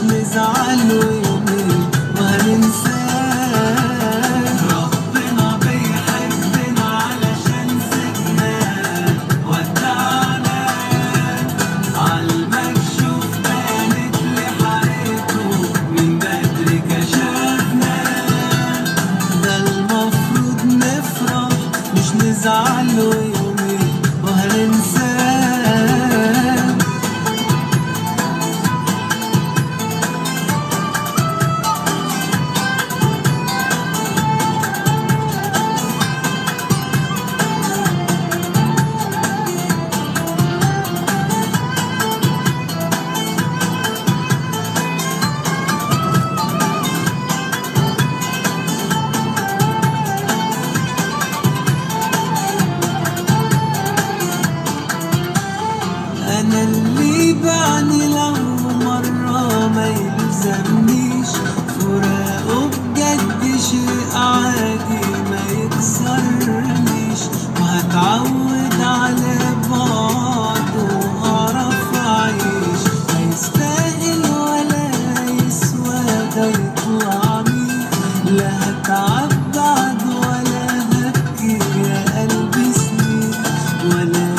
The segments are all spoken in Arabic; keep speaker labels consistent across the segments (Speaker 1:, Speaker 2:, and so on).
Speaker 1: نزعل يومين وهننساه. ربنا بيحبنا علشان سيبناه ودعنا عالمكشوف، كانت لحقته من بدري كشفنا. ده المفروض نفرح مش نزعل يومين وهننساه. أنا اللي بعني لو مرة ما يلزمنيش، فراقه بجد شيء عادي ما يكسرنيش، وهتعود على بعضه وأعرف أعيش. هيستاهل ولا يسوى ده يطلع مين؟ لا هتعب بعد ولا هبكي يا قلبي سنين، ولا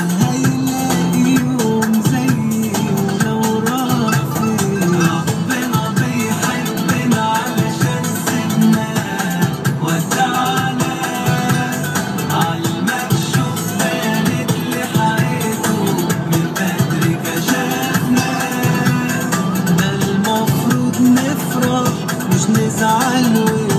Speaker 1: نزعل